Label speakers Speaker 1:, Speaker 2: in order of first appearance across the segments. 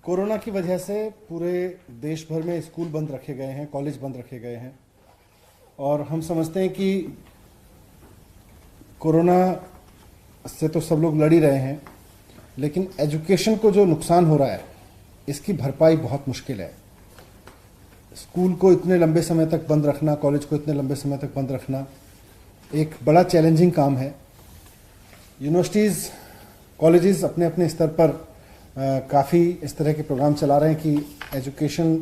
Speaker 1: Corona की वजह से पूरे देश भर में स्कूल बंद रखे गए हैं, कॉलेज बंद रखे गए हैं और हम समझते हैं कि कोरोना से तो सब लोग लड़ ही रहे हैं, लेकिन एजुकेशन को जो नुकसान हो रहा है इसकी भरपाई बहुत मुश्किल है। स्कूल को इतने लंबे समय तक बंद रखना, कॉलेज को इतने लंबे समय तक बंद रखना एक बड़ा चैलेंजिंग काम है। यूनिवर्सिटीज़, कॉलेजेस अपने अपने स्तर पर काफ़ी इस तरह के प्रोग्राम चला रहे हैं कि एजुकेशन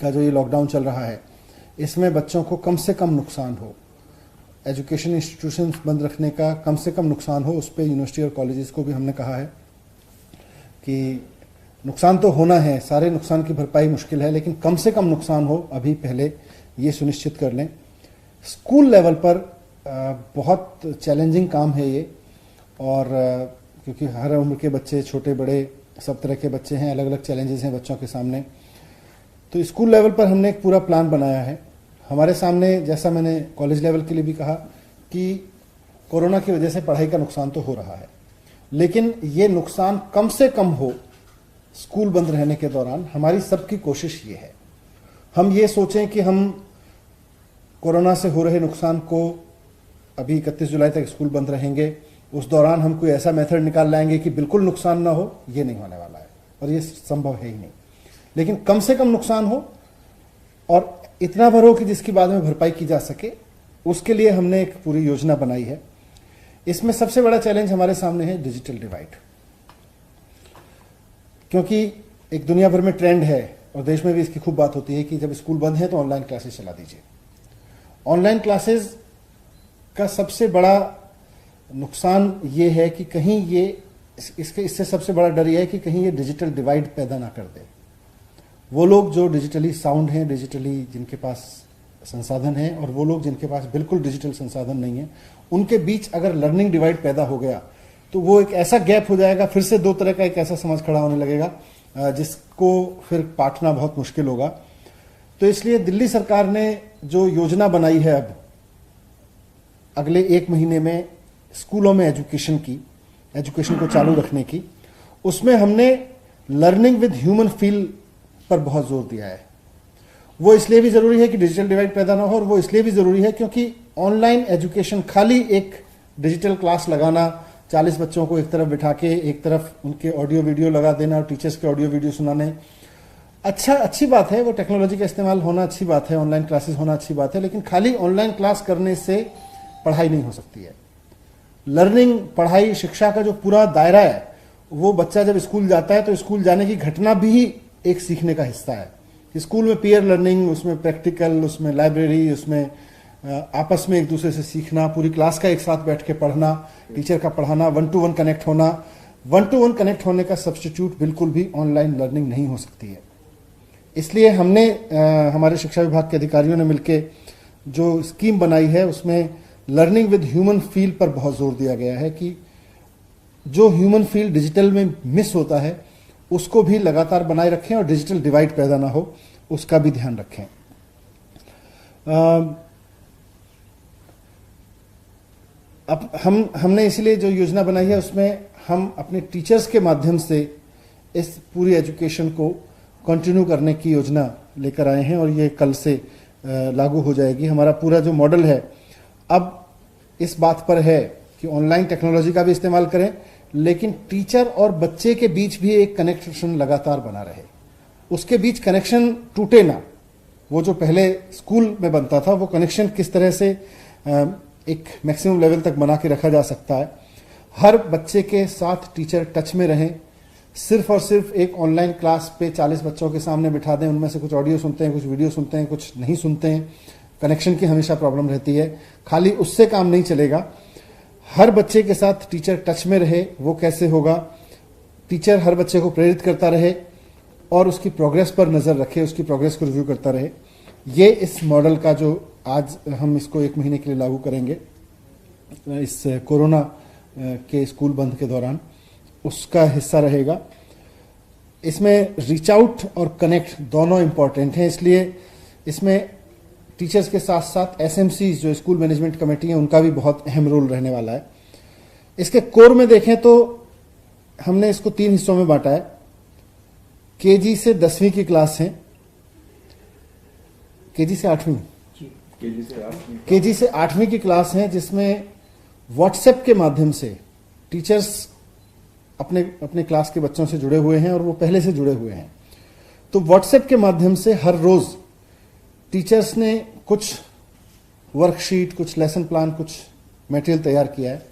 Speaker 1: का जो ये लॉकडाउन चल रहा है इसमें बच्चों को कम से कम नुकसान हो, एजुकेशन इंस्टीट्यूशंस बंद रखने का कम से कम नुकसान हो, उस पर यूनिवर्सिटी और कॉलेजेस को भी हमने कहा है कि नुकसान तो होना है, सारे नुकसान की भरपाई मुश्किल है, लेकिन कम से कम नुकसान हो अभी पहले ये सुनिश्चित कर लें। स्कूल लेवल पर बहुत चैलेंजिंग काम है ये, और क्योंकि हर उम्र के बच्चे, छोटे बड़े सब तरह के बच्चे हैं, अलग अलग चैलेंजेस हैं बच्चों के सामने। तो स्कूल लेवल पर हमने एक पूरा प्लान बनाया है। हमारे सामने, जैसा मैंने कॉलेज लेवल के लिए भी कहा, कि कोरोना की वजह से पढ़ाई का नुकसान तो हो रहा है, लेकिन ये नुकसान कम से कम हो स्कूल बंद रहने के दौरान। हमारी सबकी कोशिश ये है, हम ये सोचें कि हम कोरोना से हो रहे नुकसान को, अभी 31 जुलाई तक स्कूल बंद रहेंगे, उस दौरान हम कोई ऐसा मेथड निकाल लाएंगे कि बिल्कुल नुकसान ना हो, ये नहीं होने वाला है और ये संभव है ही नहीं। लेकिन कम से कम नुकसान हो और इतना भर हो कि जिसकी बाद में भरपाई की जा सके, उसके लिए हमने एक पूरी योजना बनाई है। इसमें सबसे बड़ा चैलेंज हमारे सामने है डिजिटल डिवाइड, क्योंकि एक दुनिया भर में ट्रेंड है और देश में भी इसकी खूब बात होती है कि जब स्कूल बंद है तो ऑनलाइन क्लासेस चला दीजिए। ऑनलाइन क्लासेस का सबसे बड़ा नुकसान ये है कि कहीं ये इससे सबसे बड़ा डर ये है कि कहीं ये डिजिटल डिवाइड पैदा ना कर दे। वो लोग जो डिजिटली साउंड हैं, डिजिटली जिनके पास संसाधन हैं, और वो लोग जिनके पास बिल्कुल डिजिटल संसाधन नहीं है, उनके बीच अगर लर्निंग डिवाइड पैदा हो गया तो वो एक ऐसा गैप हो जाएगा, फिर से दो तरह का एक ऐसा समाज खड़ा होने लगेगा जिसको फिर पाटना बहुत मुश्किल होगा। तो इसलिए दिल्ली सरकार ने जो योजना बनाई है अब अगले 1 महीने में स्कूलों में एजुकेशन को चालू रखने की, उसमें हमने लर्निंग विद ह्यूमन फील पर बहुत जोर दिया है। वो इसलिए भी जरूरी है कि डिजिटल डिवाइड पैदा ना हो, और वो इसलिए भी जरूरी है क्योंकि ऑनलाइन एजुकेशन, खाली एक डिजिटल क्लास लगाना, 40 बच्चों को एक तरफ बिठा के एक तरफ उनके ऑडियो वीडियो लगा देना और टीचर्स के ऑडियो वीडियो सुनाने, अच्छी बात है, वो टेक्नोलॉजी का इस्तेमाल होना अच्छी बात है, ऑनलाइन क्लासेस होना अच्छी बात है, लेकिन खाली ऑनलाइन क्लास करने से पढ़ाई नहीं हो सकती है। लर्निंग, पढ़ाई, शिक्षा का जो पूरा दायरा है, वो बच्चा जब स्कूल जाता है तो स्कूल जाने की घटना भी एक सीखने का हिस्सा है। स्कूल में पीयर लर्निंग, उसमें प्रैक्टिकल, उसमें लाइब्रेरी, उसमें आपस में एक दूसरे से सीखना, पूरी क्लास का एक साथ बैठ के पढ़ना, टीचर का पढ़ाना, 1 to 1 कनेक्ट होना। 1 to 1 कनेक्ट होने का सब्स्टिट्यूट बिल्कुल भी ऑनलाइन लर्निंग नहीं हो सकती है। इसलिए हमने हमारे शिक्षा विभाग के अधिकारियों ने मिलकर जो स्कीम बनाई है उसमें लर्निंग विद ह्यूमन फील पर बहुत जोर दिया गया है कि जो ह्यूमन फील डिजिटल में मिस होता है उसको भी लगातार बनाए रखें और डिजिटल डिवाइड पैदा ना हो, उसका भी ध्यान रखें। अब हमने इसलिए जो योजना बनाई है उसमें हम अपने टीचर्स के माध्यम से इस पूरी एजुकेशन को कंटिन्यू करने की योजना लेकर आए हैं और ये कल से लागू हो जाएगी। हमारा पूरा जो मॉडल है अब इस बात पर है कि ऑनलाइन टेक्नोलॉजी का भी इस्तेमाल करें, लेकिन टीचर और बच्चे के बीच भी एक कनेक्शन लगातार बना रहे, उसके बीच कनेक्शन टूटे ना। वो जो पहले स्कूल में बनता था वो कनेक्शन किस तरह से एक मैक्सिमम लेवल तक बना के रखा जा सकता है। हर बच्चे के साथ टीचर टच में रहें, सिर्फ और सिर्फ एक ऑनलाइन क्लास पे 40 बच्चों के सामने बिठा दें, उनमें से कुछ ऑडियो सुनते हैं, कुछ वीडियो सुनते हैं, कुछ नहीं सुनते हैं, कनेक्शन की हमेशा प्रॉब्लम रहती है। खाली उससे काम नहीं चलेगा, हर बच्चे के साथ टीचर टच में रहे। वो कैसे होगा? टीचर हर बच्चे को प्रेरित करता रहे और उसकी प्रोग्रेस पर नजर रखे, उसकी प्रोग्रेस को रिव्यू करता रहे। ये इस मॉडल का जो आज हम इसको 1 महीने के लिए लागू करेंगे इस कोरोना के स्कूल बंद के दौरान, उसका हिस्सा रहेगा। इसमें रीच आउट और कनेक्ट दोनों इंपॉर्टेंट हैं, इसलिए इसमें टीचर्स के साथ साथ एसएमसीज जो स्कूल मैनेजमेंट कमेटी है उनका भी बहुत अहम रोल रहने वाला है। इसके कोर में देखें तो हमने इसको 3 हिस्सों में बांटा है। केजी से 10वीं की क्लास है, केजी से 8वीं, केजी से 8वीं की क्लास है, जिसमें व्हाट्सएप के माध्यम से टीचर्स अपने अपने क्लास के बच्चों से जुड़े हुए हैं और वो पहले से जुड़े हुए हैं। तो व्हाट्सएप के माध्यम से हर रोज टीचर्स ने कुछ वर्कशीट, कुछ लेसन प्लान, कुछ मटेरियल तैयार किया है।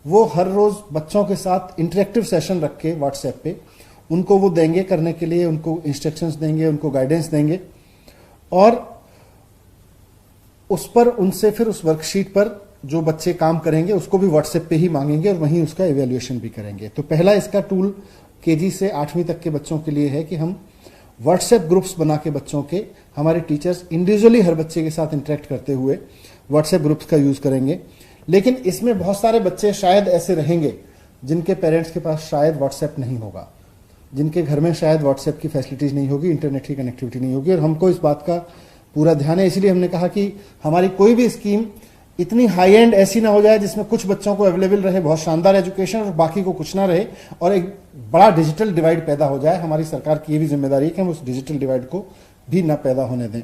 Speaker 1: वो हर रोज बच्चों के साथ इंटरेक्टिव सेशन रख के व्हाट्सएप पे उनको वो देंगे करने के लिए, उनको इंस्ट्रक्शंस देंगे, उनको गाइडेंस देंगे और उस पर उनसे फिर उस वर्कशीट पर जो बच्चे काम करेंगे उसको भी व्हाट्सएप पे ही मांगेंगे और वहीं उसका इवैल्यूएशन भी करेंगे। तो पहला इसका टूल केजी से 8वीं तक के बच्चों के लिए है कि हम व्हाट्सएप ग्रुप्स बना के बच्चों के, हमारे टीचर्स इंडिविजुअली हर बच्चे के साथ इंटरेक्ट करते हुए व्हाट्सएप ग्रुप्स का यूज करेंगे। लेकिन इसमें बहुत सारे बच्चे शायद ऐसे रहेंगे जिनके पेरेंट्स के पास शायद व्हाट्सएप नहीं होगा, जिनके घर में शायद व्हाट्सएप की फैसिलिटीज नहीं होगी, इंटरनेट की कनेक्टिविटी नहीं होगी। और हमको इस बात का पूरा ध्यान है, इसलिए हमने कहा कि हमारी कोई भी स्कीम इतनी हाई एंड ऐसी ना हो जाए जिसमें कुछ बच्चों को अवेलेबल रहे बहुत शानदार एजुकेशन और बाकी को कुछ ना रहे और एक बड़ा डिजिटल डिवाइड पैदा हो जाए। हमारी सरकार की ये भी जिम्मेदारी है कि हम उस डिजिटल डिवाइड को भी ना पैदा होने दें।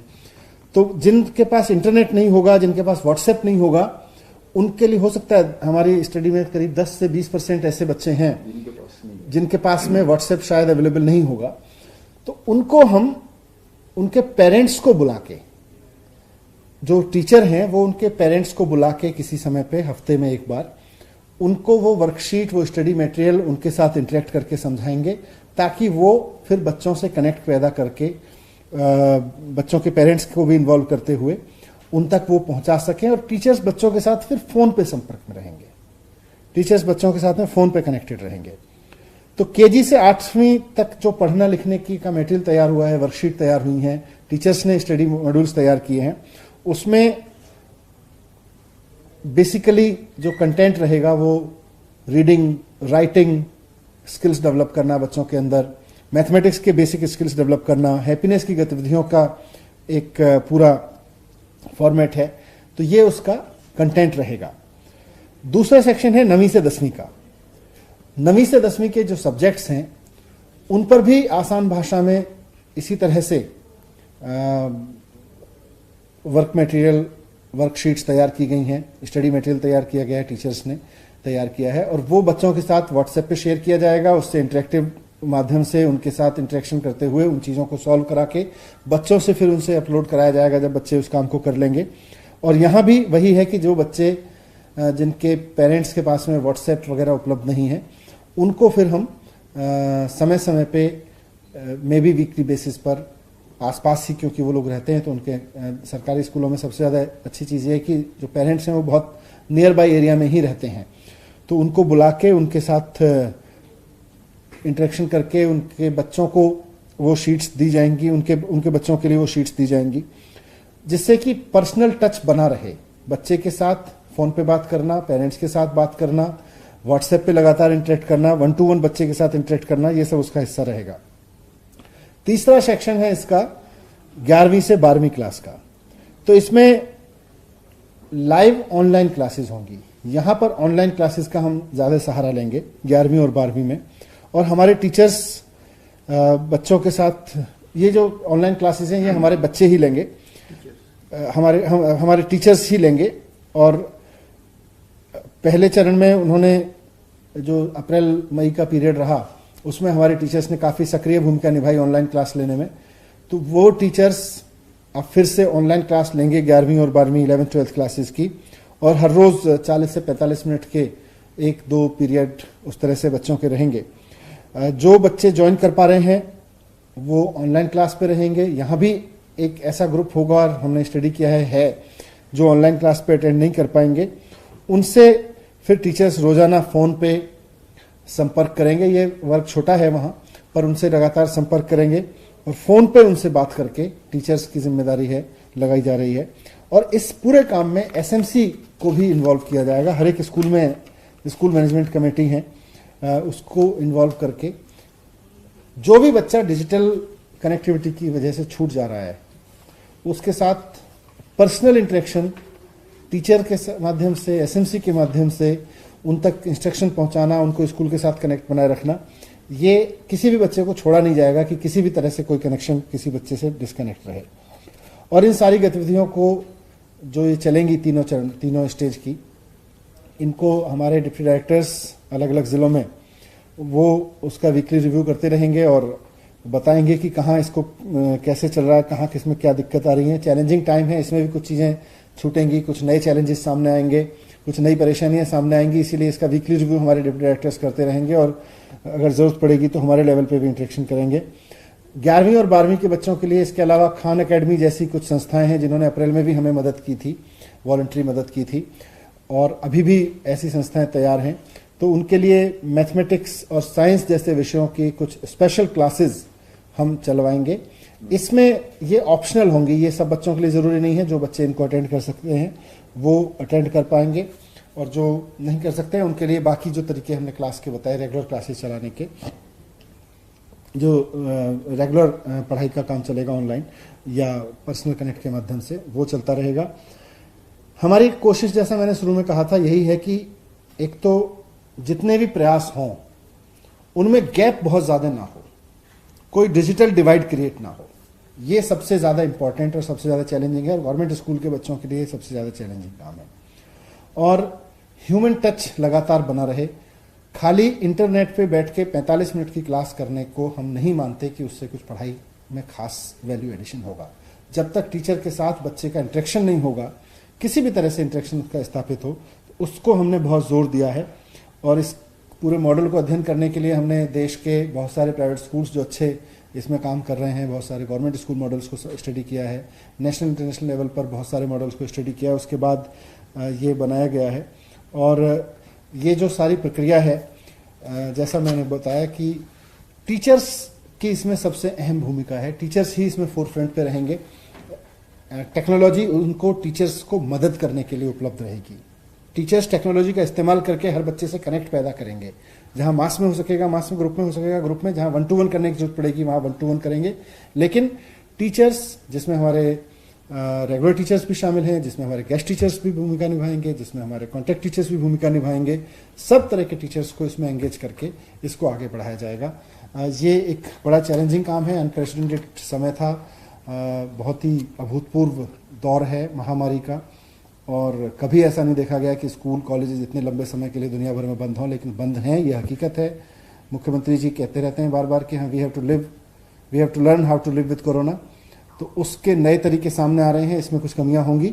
Speaker 1: तो जिनके पास इंटरनेट नहीं होगा, जिनके पास व्हाट्सएप नहीं होगा, उनके लिए हो सकता है, हमारी स्टडी में करीब 10 से 20% ऐसे बच्चे हैं जिनके पास में व्हाट्सएप शायद अवेलेबल नहीं होगा। तो उनको हम उनके पेरेंट्स को बुला के, जो टीचर हैं वो उनके पेरेंट्स को बुला के किसी समय पे हफ्ते में एक बार उनको वो वर्कशीट, वो स्टडी मटेरियल उनके साथ इंटरेक्ट करके समझाएंगे ताकि वो फिर बच्चों से कनेक्ट पैदा करके बच्चों के पेरेंट्स को भी इन्वॉल्व करते हुए उन तक वो पहुंचा सकें और टीचर्स बच्चों के साथ फिर फोन पे संपर्क में रहेंगे, टीचर्स बच्चों के साथ में फोन पे कनेक्टेड रहेंगे। तो केजी से 8वीं तक जो पढ़ना लिखने की का मटेरियल तैयार हुआ है, वर्कशीट तैयार हुई हैं, टीचर्स ने स्टडी मॉड्यूल्स तैयार किए हैं, उसमें बेसिकली जो कंटेंट रहेगा वो रीडिंग, राइटिंग स्किल्स डेवलप करना बच्चों के अंदर, मैथमेटिक्स के बेसिक स्किल्स डेवलप करना, हैप्पीनेस की गतिविधियों का एक पूरा फॉर्मेट है। तो ये उसका कंटेंट रहेगा। दूसरा सेक्शन है 9वीं से 10वीं का। 9वीं से 10वीं के जो सब्जेक्ट्स हैं उन पर भी आसान भाषा में इसी तरह से वर्क मटेरियल, वर्कशीट्स तैयार की गई हैं, स्टडी मटेरियल तैयार किया गया है, टीचर्स ने तैयार किया है और वो बच्चों के साथ व्हाट्सएप पे शेयर किया जाएगा। उससे इंटरेक्टिव माध्यम से उनके साथ इंटरेक्शन करते हुए उन चीज़ों को सॉल्व करा के बच्चों से फिर उनसे अपलोड कराया जाएगा जब बच्चे उस काम को कर लेंगे। और यहाँ भी वही है कि जो बच्चे जिनके पेरेंट्स के पास में व्हाट्सएप वगैरह उपलब्ध नहीं है उनको फिर हम समय समय पे मे बी वीकली बेसिस पर आसपास ही, क्योंकि वो लोग रहते हैं तो उनके सरकारी स्कूलों में सबसे ज़्यादा अच्छी चीज़ ये है कि जो पेरेंट्स हैं वो बहुत नियर बाई एरिया में ही रहते हैं, तो उनको बुला के उनके साथ इंटरेक्शन करके उनके बच्चों को वो शीट्स दी जाएंगी, उनके बच्चों के लिए वो शीट्स दी जाएंगी, जिससे कि पर्सनल टच बना रहे। बच्चे के साथ फ़ोन पे बात करना, पेरेंट्स के साथ बात करना, व्हाट्सएप पे लगातार इंटरेक्ट करना, 1 to 1 बच्चे के साथ इंटरेक्ट करना, ये सब उसका हिस्सा रहेगा। तीसरा सेक्शन है इसका 11वीं से 12वीं क्लास का। तो इसमें लाइव ऑनलाइन क्लासेस होंगी। यहां पर ऑनलाइन क्लासेस का हम ज़्यादा सहारा लेंगे 11वीं और 12वीं में, और हमारे टीचर्स बच्चों के साथ, ये जो ऑनलाइन क्लासेस हैं ये हमारे बच्चे ही लेंगे, हमारे टीचर्स ही लेंगे। और पहले चरण में उन्होंने जो अप्रैल मई का पीरियड रहा उसमें हमारे टीचर्स ने काफ़ी सक्रिय भूमिका निभाई ऑनलाइन क्लास लेने में। तो वो टीचर्स अब फिर से ऑनलाइन क्लास लेंगे 11वीं और 12वीं 11th 12th क्लासेस की, और हर रोज़ 40 से 45 मिनट के 1-2 पीरियड उस तरह से बच्चों के रहेंगे। जो बच्चे ज्वाइन कर पा रहे हैं वो ऑनलाइन क्लास पे रहेंगे। यहाँ भी एक ऐसा ग्रुप होगा, और हमने स्टडी किया है जो ऑनलाइन क्लास पे अटेंड नहीं कर पाएंगे उनसे फिर टीचर्स रोजाना फ़ोन पे संपर्क करेंगे। ये वर्क छोटा है वहाँ पर, उनसे लगातार संपर्क करेंगे और फ़ोन पे उनसे बात करके टीचर्स की जिम्मेदारी है लगाई जा रही है। और इस पूरे काम में एसएमसी को भी इन्वॉल्व किया जाएगा। हर एक स्कूल में स्कूल मैनेजमेंट कमेटी है, उसको इन्वॉल्व करके जो भी बच्चा डिजिटल कनेक्टिविटी की वजह से छूट जा रहा है उसके साथ पर्सनल इंटरेक्शन टीचर के माध्यम से, एसएमसी के माध्यम से उन तक इंस्ट्रक्शन पहुंचाना, उनको स्कूल के साथ कनेक्ट बनाए रखना, ये किसी भी बच्चे को छोड़ा नहीं जाएगा कि किसी भी तरह से कोई कनेक्शन किसी बच्चे से डिस्कनेक्ट रहे। और इन सारी गतिविधियों को जो ये चलेंगी तीनों स्टेज की, इनको हमारे डिप्टी डायरेक्टर्स अलग अलग ज़िलों में वो उसका वीकली रिव्यू करते रहेंगे और बताएंगे कि कहाँ इसको कैसे चल रहा है, कहाँ किस में क्या दिक्कत आ रही है। चैलेंजिंग टाइम है, इसमें भी कुछ चीज़ें छूटेंगी, कुछ नए चैलेंजेस सामने आएंगे, कुछ नई परेशानियां सामने आएंगी, इसीलिए इसका वीकली रिव्यू हमारे डिप्टी डायरेक्टर्स करते रहेंगे और अगर ज़रूरत पड़ेगी तो हमारे लेवल पे भी इंटरेक्शन करेंगे। 11वीं और 12वीं के बच्चों के लिए इसके अलावा खान अकेडमी जैसी कुछ संस्थाएं हैं जिन्होंने अप्रैल में भी हमें मदद की थी, वॉलंटरी मदद की थी, और अभी भी ऐसी संस्थाएं तैयार हैं। तो उनके लिए मैथमेटिक्स और साइंस जैसे विषयों की कुछ स्पेशल क्लासेस हम चलवाएंगे। इसमें ये ऑप्शनल होंगी, ये सब बच्चों के लिए ज़रूरी नहीं है। जो बच्चे इनको अटेंड कर सकते हैं वो अटेंड कर पाएंगे, और जो नहीं कर सकते हैं उनके लिए बाकी जो तरीके हमने क्लास के बताए, रेगुलर क्लासेस चलाने के, जो रेगुलर पढ़ाई का काम चलेगा ऑनलाइन या पर्सनल कनेक्ट के माध्यम से, वो चलता रहेगा। हमारी कोशिश, जैसा मैंने शुरू में कहा था, यही है कि एक तो जितने भी प्रयास हों उनमें गैप बहुत ज़्यादा ना हो, कोई डिजिटल डिवाइड क्रिएट ना हो। ये सबसे ज़्यादा इंपॉर्टेंट और सबसे ज़्यादा चैलेंजिंग है, और गवर्नमेंट स्कूल के बच्चों के लिए सबसे ज़्यादा चैलेंजिंग काम है। और ह्यूमन टच लगातार बना रहे। खाली इंटरनेट पे बैठ के 45 मिनट की क्लास करने को हम नहीं मानते कि उससे कुछ पढ़ाई में खास वैल्यू एडिशन होगा। जब तक टीचर के साथ बच्चे का इंटरेक्शन नहीं होगा, किसी भी तरह से इंटरेक्शन का स्थापित हो, तो उसको हमने बहुत जोर दिया है। और इस पूरे मॉडल को अध्ययन करने के लिए हमने देश के बहुत सारे प्राइवेट स्कूल्स जो अच्छे इसमें काम कर रहे हैं, बहुत सारे गवर्नमेंट स्कूल मॉडल्स को स्टडी किया है, नेशनल इंटरनेशनल लेवल पर बहुत सारे मॉडल्स को स्टडी किया है, उसके बाद ये बनाया गया है। और ये जो सारी प्रक्रिया है, जैसा मैंने बताया कि टीचर्स की इसमें सबसे अहम भूमिका है, टीचर्स ही इसमें फोरफ्रंट पे रहेंगे। टेक्नोलॉजी उनको, टीचर्स को मदद करने के लिए उपलब्ध रहेगी। टीचर्स टेक्नोलॉजी का इस्तेमाल करके हर बच्चे से कनेक्ट पैदा करेंगे। जहां मास में हो सकेगा मास में, ग्रुप में हो सकेगा ग्रुप में, जहां 1 to 1 करने की जरूरत पड़ेगी वहां 1 to 1 करेंगे। लेकिन टीचर्स, जिसमें हमारे रेगुलर टीचर्स भी शामिल हैं, जिसमें हमारे गेस्ट टीचर्स भी भूमिका निभाएंगे, जिसमें हमारे कॉन्टैक्ट टीचर्स भी भूमिका निभाएंगे, सब तरह के टीचर्स को इसमें एंगेज करके इसको आगे बढ़ाया जाएगा। ये एक बड़ा चैलेंजिंग काम है, अनप्रेसिडेंटेड समय था, बहुत ही अभूतपूर्व दौर है महामारी का, और कभी ऐसा नहीं देखा गया कि स्कूल कॉलेजेस इतने लंबे समय के लिए दुनिया भर में बंद हों, लेकिन बंद हैं, ये हकीकत है। मुख्यमंत्री जी कहते रहते हैं बार बार कि हाँ, we have to learn how to live with corona. तो उसके नए तरीके सामने आ रहे हैं, इसमें कुछ कमियां होंगी।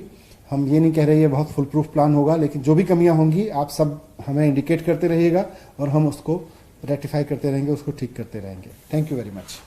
Speaker 1: हम ये नहीं कह रहे ये बहुत फुल प्रूफ प्लान होगा, लेकिन जो भी कमियां होंगी आप सब हमें इंडिकेट करते रहिएगा और हम उसको रेक्टिफाई करते रहेंगे, उसको ठीक करते रहेंगे। Thank you very much.